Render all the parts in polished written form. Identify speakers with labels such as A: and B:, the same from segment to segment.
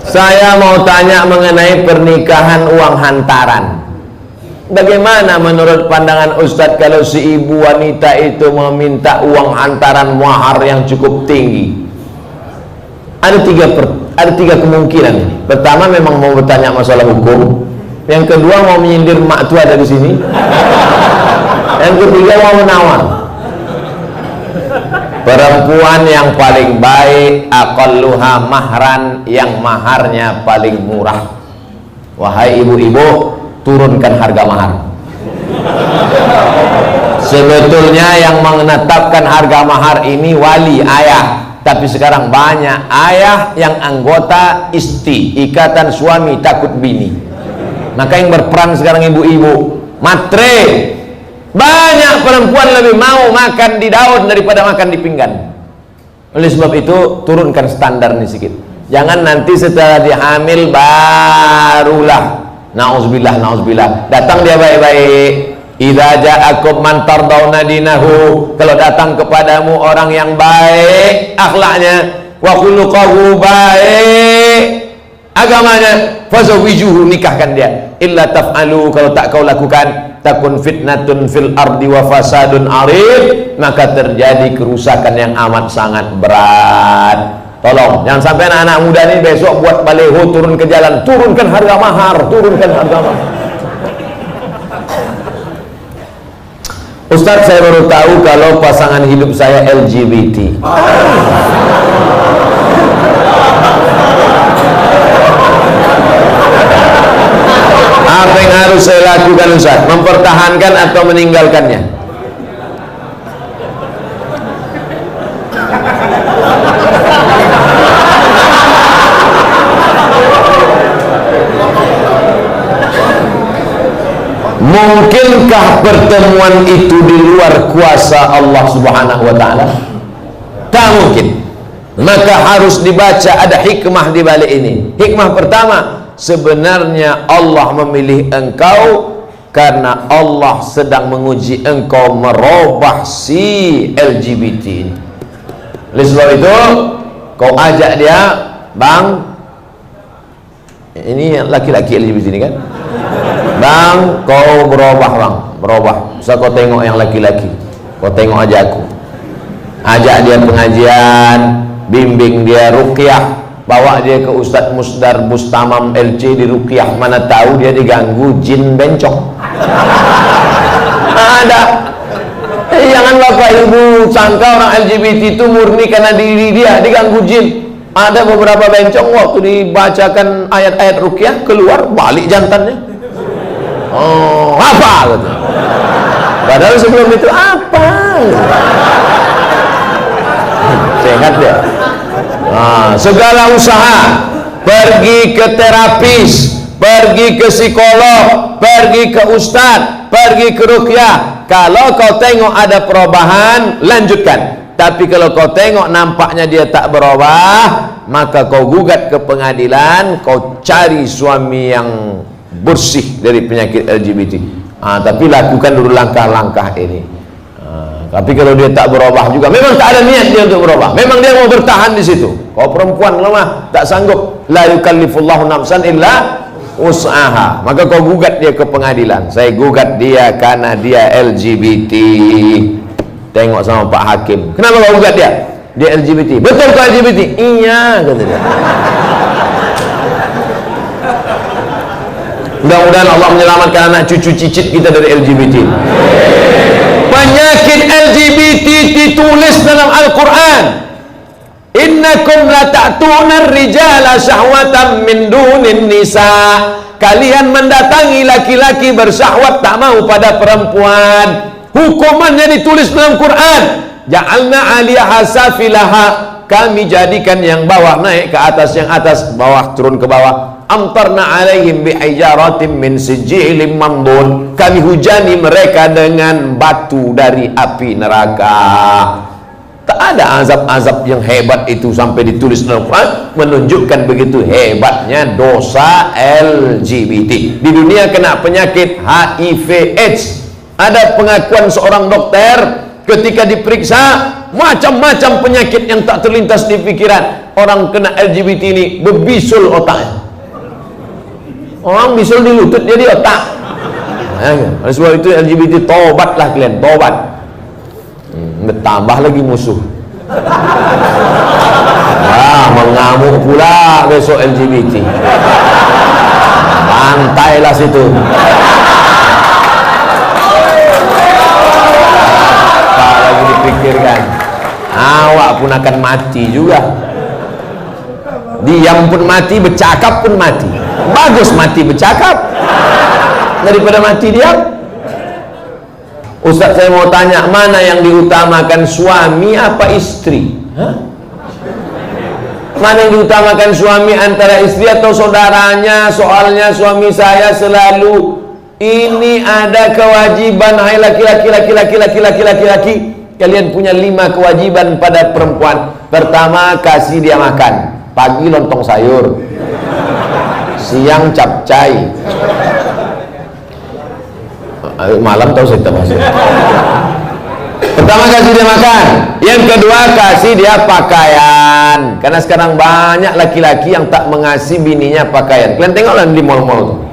A: Saya mau tanya mengenai pernikahan uang hantaran. Bagaimana menurut pandangan Ustadz kalau si ibu wanita itu meminta uang hantaran mahar yang cukup tinggi? Ada tiga kemungkinan. Pertama, memang mau bertanya masalah hukum. Yang kedua, mau menyindir mak tua dari sini. Yang ketiga, mau menawar. Perempuan yang paling baik aqalluha mahran, yang maharnya paling murah. Wahai ibu-ibu, turunkan harga mahar. Sebetulnya yang menetapkan harga mahar ini wali, ayah. Tapi sekarang banyak ayah yang anggota isti, ikatan suami takut bini. Maka yang berperan sekarang ibu-ibu, matre. Banyak perempuan lebih mau makan di daun daripada makan di pinggan. Oleh sebab itu, turunkan standar ini sedikit. Jangan nanti setelah dihamil barulah na'udzubillah datang dia baik-baik. Idza ja'akum man tardawna dinahu, kalau datang kepadamu orang yang baik akhlaknya, wa khuluquhu baik agamanya, fazawijuhu, nikahkan dia. Illa taf'alu, kalau tak kau lakukan, takun fitnatun fil ardi wa fasadun arif, maka terjadi kerusakan yang amat sangat berat. Tolong jangan sampai anak-anak muda ini besok buat baleho turun ke jalan, turunkan harga mahar, turunkan harga mahar. Ustadz, saya baru tahu kalau pasangan hidup saya LGBT. Apa yang harus saya lakukan Ustaz? Mempertahankan atau meninggalkannya? Mungkinkah pertemuan itu di luar kuasa Allah Subhanahu wa ta'ala? Tak mungkin. Maka harus dibaca, ada hikmah di balik ini. Hikmah pertama, sebenarnya Allah memilih engkau karena Allah sedang menguji engkau merubah si LGBT ini. Oleh sebab itu, kau ajak dia, bang, ini laki-laki LGBT ini kan, bang, kau berubah bang, berubah. Bisa kau tengok yang laki-laki, kau tengok aja aku. Ajak dia pengajian, bimbing dia ruqyah, bawa dia ke Ustadz Musdar Bustamam LC di ruqyah. Mana tahu dia diganggu jin bencong. Ada. Jangan bapak ibu sangka orang LGBT itu murni karena diri dia diganggu jin. Ada beberapa bencong waktu dibacakan ayat-ayat ruqyah keluar balik jantannya. Oh, apa gitu. Padahal sebelum itu apa? Sehat dia. Nah, segala usaha, pergi ke terapis, pergi ke psikolog, pergi ke ustadz, pergi ke ruqyah. Kalau kau tengok ada perubahan, lanjutkan. Tapi kalau kau tengok nampaknya dia tak berubah, maka kau gugat ke pengadilan, kau cari suami yang bersih dari penyakit LGBT. Tapi lakukan dulu langkah-langkah ini. Tapi kalau dia tak berubah juga, memang tak ada niat dia untuk berubah, memang dia mau bertahan di situ. Kau perempuan lemah, tak sanggup, la yukallifullahu nafsan illa wus'aha, maka kau gugat dia ke pengadilan. Saya gugat dia karena dia LGBT. Tengok sama Pak Hakim, kenapa kau gugat dia? Dia LGBT. Betul kau LGBT? Iya, kata dia. Mudah-mudahan Allah menyelamatkan anak cucu cicit kita dari LGBT. Penyakit LGBT ditulis dalam Al-Quran. Innakum la ta'tuna ar-rijala syahwatan min dunin nisa. Kalian mendatangi laki-laki bersyahwat tak mau pada perempuan. Hukumannya ditulis dalam Quran. Ja'alna 'aliyaha safilaha, kami jadikan yang bawah naik ke atas, yang atas bawah turun ke bawah. Amtarna alaihim bi'ijaratin min sijilin mambun, kami hujani mereka dengan batu dari api neraka. Tak ada azab-azab yang hebat itu sampai ditulis dalam Quran, menunjukkan begitu hebatnya dosa LGBT. Di dunia kena penyakit HIV AIDS. Ada pengakuan seorang dokter ketika diperiksa, macam-macam penyakit yang tak terlintas di pikiran. Orang kena LGBT ini berbisul otaknya. Orang bisul di lutut jadi otak. Oleh sebab itu LGBT tobatlah kalian, tobat. Bertambah lagi musuh. Mengamuk pula besok LGBT. Bantailah situ. Apa lagi dipikirkan? Awak pun akan mati juga. Diam pun mati, bercakap pun mati. Bagus mati bercakap daripada mati diam. Ustaz, saya mau tanya, mana yang diutamakan, suami apa istri? Mana yang diutamakan, suami antara istri atau saudaranya? Soalnya suami saya selalu ini ada kewajiban. Hai laki-laki, kalian punya 5 kewajiban pada perempuan. Pertama, kasih dia makan. Pagi lontong sayur, siang capcay, malam tahu saya masuk. Pertama, kasih dia makan. Yang kedua, kasih dia pakaian. Karena sekarang banyak laki-laki yang tak mengasihi bininya pakaian. Kalian tengoklah di mall-mall,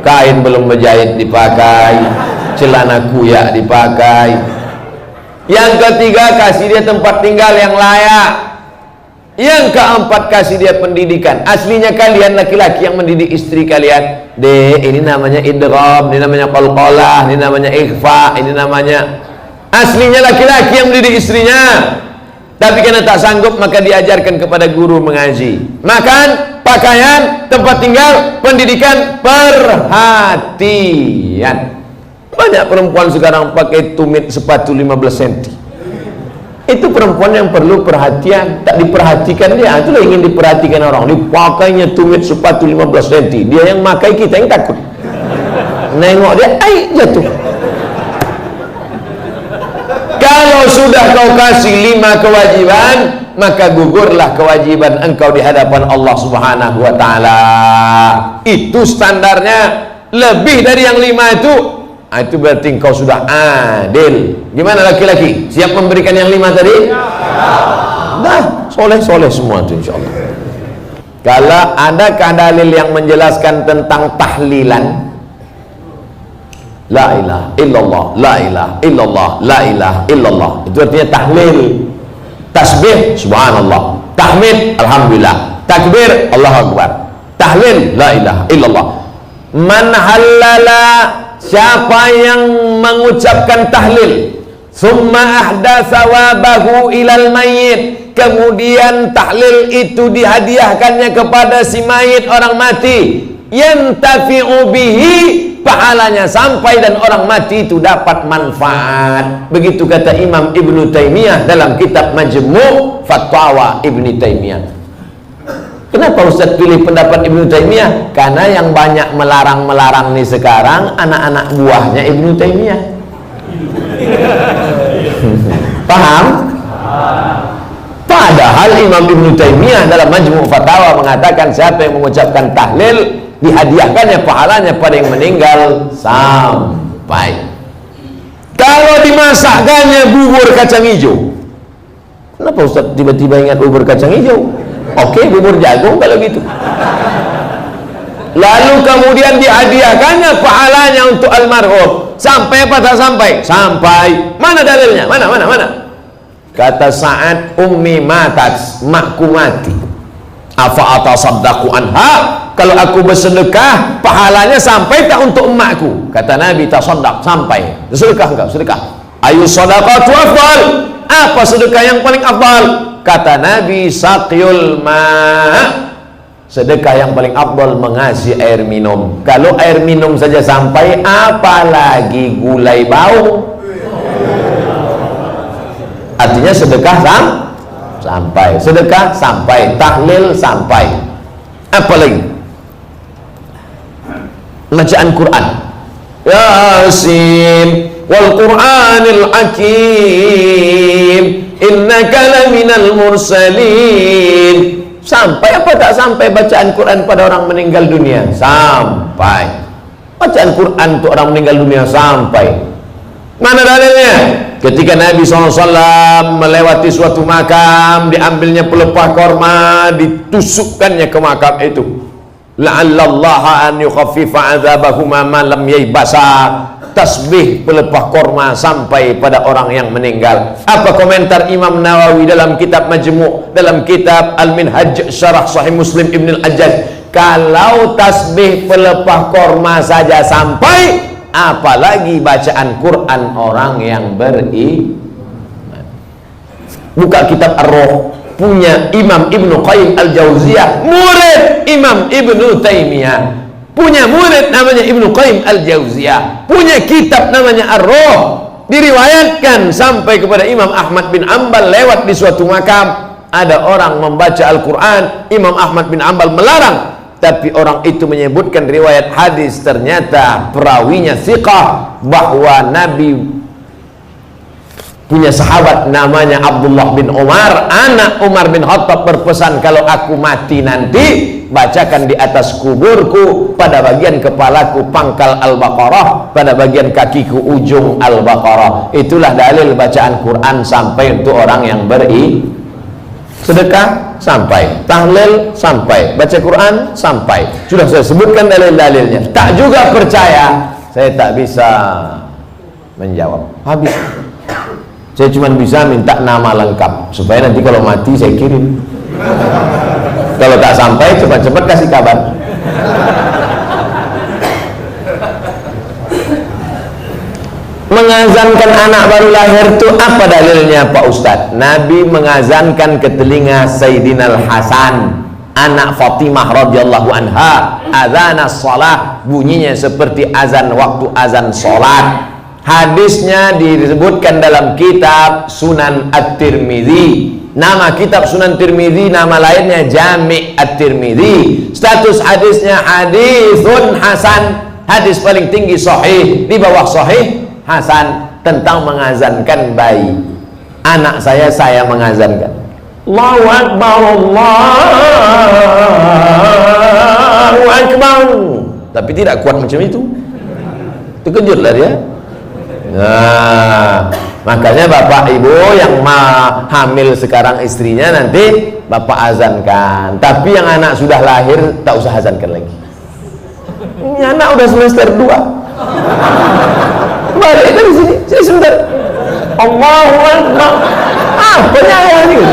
A: kain belum berjahit dipakai, celana kuyak dipakai. Yang ketiga, kasih dia tempat tinggal yang layak. Yang keempat, kasih dia pendidikan. Aslinya kalian laki-laki yang mendidik istri kalian. Ini namanya idgham, ini namanya qalqalah, ini namanya ikhfa, ini namanya. Aslinya laki-laki yang mendidik istrinya. Tapi karena tak sanggup, maka diajarkan kepada guru mengaji. Makan, pakaian, tempat tinggal, pendidikan, perhatian. Banyak perempuan sekarang pakai tumit sepatu 15 cm. Itu perempuan yang perlu perhatian, tak diperhatikan dia. Itulah ingin diperhatikan orang. Dipakainya tumit sepatu 15 cm. Dia yang makai, kita yang takut. Nengok dia, jatuh. Kalau sudah kau kasih 5 kewajiban, maka gugurlah kewajiban engkau di hadapan Allah Subhanahu wa ta'ala. Itu standarnya. Lebih dari yang 5 itu berarti engkau sudah adil. Gimana laki-laki? Siap memberikan yang 5 tadi? Dah, soleh-soleh semua itu insyaallah. Kalau adakah dalil yang menjelaskan tentang tahlilan? La ilaha illallah, la ilaha illallah, la ilaha illallah. Itu artinya tahlil. Tasbih, subhanallah. Tahmid, alhamdulillah. Takbir, Allahu akbar. Tahlil, la ilaha illallah. Man halala, siapa yang mengucapkan tahlil, summa ahda sawabahu ilal mayyit, kemudian tahlil itu dihadiahkannya kepada si mayit, orang mati, yantafi'u bihi, pahalanya sampai dan orang mati itu dapat manfaat. Begitu kata Imam Ibnu Taimiyah dalam kitab Majmu' Fatwa Ibnu Taimiyah. Kenapa Ustaz pilih pendapat Ibnu Taimiyah? Karena yang banyak melarang-melarang nih sekarang anak-anak buahnya Ibnu Taimiyah. Paham? Padahal Imam Ibnu Taimiyah dalam Majmu' Fatawa mengatakan siapa yang mengucapkan tahlil dihadiahkannya pahalanya pada yang meninggal sampai. Kalau dimasakkannya bubur kacang hijau, kenapa Ustaz tiba-tiba ingat bubur kacang hijau? Oke, bubur jagung kalau gitu. Lalu kemudian dihadiahkannya pahalanya untuk almarhum. Sampai apa tak sampai? Sampai. Mana dalilnya? Mana? Kata Sa'ad, ummi matat, makku mati. Afa atasaddaqu anha, kalau aku bersedekah pahalanya sampai tak untuk emakku? Kata Nabi, tasaddaq, sampai. Sedekah enggak? Sedekah. Ayu sadaqatu afdal, apa sedekah yang paling afdal? Kata Nabi, saqyul ma', sedekah yang paling afdal mengasih air minum. Kalau air minum saja sampai, apalagi gulai bau. Artinya sedekah sampai, sedekah sampai, tahlil sampai. Apa lagi? Bacaan Quran. Yasin wal Qur'anil Hakim, innaka laminal mursalin. Sampai apa tak sampai bacaan Quran pada orang meninggal dunia? Sampai. Bacaan Quran untuk orang meninggal dunia sampai. Mana dalilnya? Ketika Nabi SAW melewati suatu makam, diambilnya pelepah korma, ditusukkannya ke makam itu. La'allallaha an yukhaffifa 'adzabahuma ma lam yaybasa. Tasbih pelepah korma sampai pada orang yang meninggal. Apa komentar Imam Nawawi dalam kitab Majmu', dalam kitab Al-Minhaj Syarah Sahih Muslim Ibn Al-Ajjaj? Kalau tasbih pelepah korma saja sampai, apalagi bacaan Quran orang yang beriman. Buka kitab Ar-Ruh, punya Imam Ibnu Qayyim Al-Jauziyah, murid Imam Ibnu Taimiyah, punya murid namanya Ibnu Qayyim Al-Jauziyah, punya kitab namanya Ar-Ruh. Diriwayatkan sampai kepada Imam Ahmad bin Ambal lewat di suatu makam, ada orang membaca Al-Quran, Imam Ahmad bin Ambal melarang, tapi orang itu menyebutkan riwayat hadis, ternyata perawinya thiqah, bahwa Nabi punya sahabat namanya Abdullah bin Umar, anak Umar bin Khattab, berpesan, kalau aku mati nanti, bacakan di atas kuburku, pada bagian kepalaku pangkal Al-Baqarah, pada bagian kakiku ujung Al-Baqarah. Itulah dalil bacaan Quran sampai untuk orang yang sedekah sampai, tahlil sampai, baca Quran sampai. Sudah saya sebutkan dalil-dalilnya. Tak juga percaya, saya tak bisa menjawab. Habis. Saya cuma bisa minta nama lengkap supaya nanti kalau mati saya kirim. Kalau tak sampai, cepat-cepat kasih kabar. Mengazankan anak baru lahir itu apa dalilnya Pak Ustadz? Nabi mengazankan ke telinga Sayyidina Al-Hasan, anak Fatimah radhiyallahu anha, adzanus shalah, bunyinya seperti azan waktu azan salat. Hadisnya disebutkan dalam kitab Sunan At-Tirmidzi. Nama kitab Sunan Tirmidzi, nama lainnya Jami' At-Tirmidzi. Status hadisnya hadisun hasan, hadis paling tinggi sahih, di bawah sahih hasan, tentang mengazankan bayi. Anak saya mengazankan, Allahu Akbar, Allahu Akbar, tapi tidak kuat macam itu. Terkejutlah dia. Nah, makanya bapak ibu yang hamil sekarang istrinya, nanti bapak azankan. Tapi yang anak sudah lahir tak usah azankan lagi. Ini anak udah semester 2. Balik dari sini, saya sebentar. Allahu Akbar. Apa nyala ini?